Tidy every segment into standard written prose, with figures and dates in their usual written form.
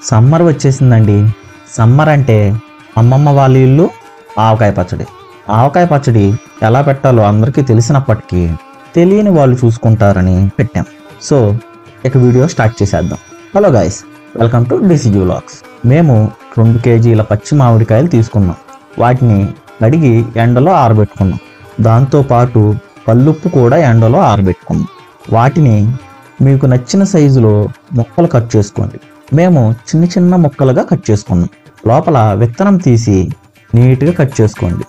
Summer వచ్చేసిందండి. Summer అంటే అమ్మమ్మ వాళ్ళ ఇల్లు ఆవకాయ పచ్చడి. ఆవకాయ పచ్చడి ఎలా పెట్టాలో అందరికీ తెలిసినప్పటికీ తెలియని వాళ్ళు చూసుకుంటారని పెట్టాం. సో ఇక వీడియో స్టార్ట్ చేసేద్దాం. Hello guys, welcome to DCG vlogs. మేము 2 కేజీల పచ్చి మామిడికాయలు తీసుకున్నాం. వాటిని కడిగి ఎండలో ఆరబెట్టుకున్నాం. దాంతోపాటు కల్లుప్పు కూడా ఎండలో ఆరబెట్టుకున్నాం. వాటిని మీకు నచ్చిన సైజులో ముక్కలు కట్ చేసుకోండి. మేము చిన్న చిన్న ముక్కలుగా కట్ చేసుకున్నాం. లోపల విత్తనం తీసి నీట్గా కట్ చేసుకోండి.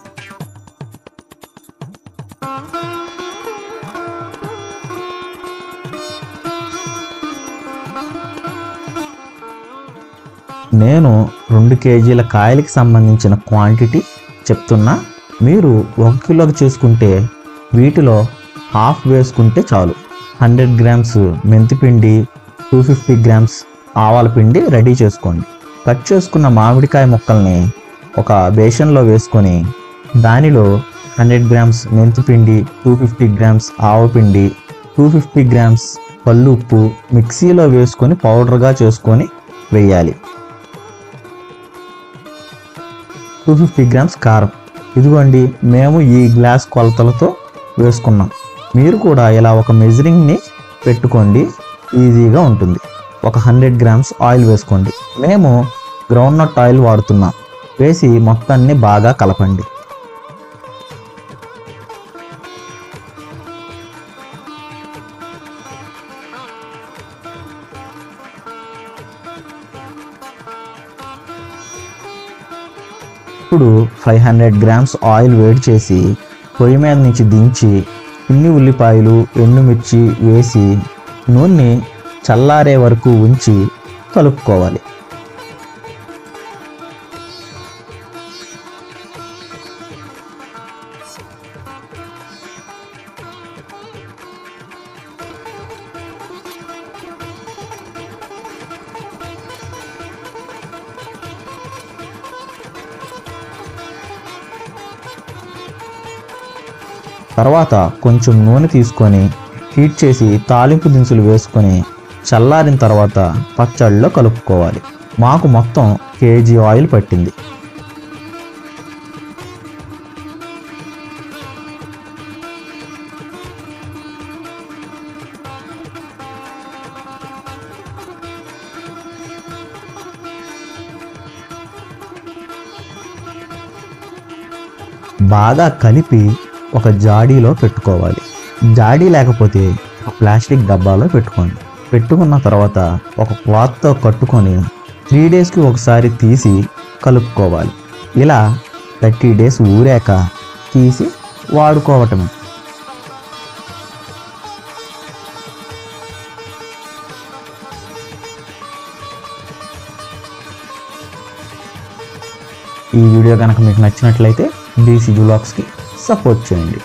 నేను 2 కేజీల కాయలకి సంబంధించిన క్వాంటిటీ చెప్తున్నా. మీరు 1 కిలోకి చేసుకుంటే వీటిలో హాఫ్ వేసుకుంటే చాలు. 100 గ్రామ్స్ మెంతిపిండి, 250 గ్రామ్స్ ఆవాల పిండి రెడీ చేసుకోండి. కట్ చేసుకున్న మామిడికాయ ముక్కల్ని ఒక బేషన్లో వేసుకొని దానిలో 100 గ్రామ్స్ మెంతిపిండి, 250 గ్రామ్స్ ఆవపిండి, 250 గ్రామ్స్ కల్లు ఉప్పు మిక్సీలో వేసుకొని పౌడర్గా చేసుకొని వేయాలి. 250 గ్రామ్స్ కారం. ఇదిగోండి, మేము ఈ గ్లాస్ కొలతలతో వేసుకున్నాం. మీరు కూడా ఇలా ఒక మెజరింగ్ని పెట్టుకోండి, ఈజీగా ఉంటుంది. ఒక 100 గ్రామ్స్ ఆయిల్ వేసుకోండి. మేము గ్రౌండ్నట్ ఆయిల్ వాడుతున్నాం. వేసి మొత్తాన్ని బాగా కలపండి. ఇప్పుడు 500 గ్రామ్స్ ఆయిల్ వేడి చేసి పొయ్యి మీద నుంచి దించి కొన్ని ఉల్లిపాయలు, ఎండుమిర్చి వేసి నూనె చల్లారే వరకు ఉంచి కలుపుకోవాలి. తర్వాత కొంచెం నూనె తీసుకొని హీట్ చేసి తాలింపు దినుసులు వేసుకొని చల్లారిన తర్వాత పచ్చడిలో కలుపుకోవాలి. మాకు మొత్తం కేజీ ఆయిల్ పట్టింది. బాగా కలిపి ఒక జాడీలో పెట్టుకోవాలి. జాడీ లేకపోతే ఒక ప్లాస్టిక్ డబ్బాలో పెట్టుకోండి. పెట్టుకున్న తర్వాత ఒక క్లాత్తో కట్టుకొని 3 డేస్కి ఒకసారి తీసి కలుపుకోవాలి. ఇలా 30 డేస్ ఊరాక తీసి వాడుకోవటమే. ఈ వీడియో కనుక మీకు నచ్చినట్లయితే డీసీజీ వ్లాగ్స్కి సపోర్ట్ చేయండి.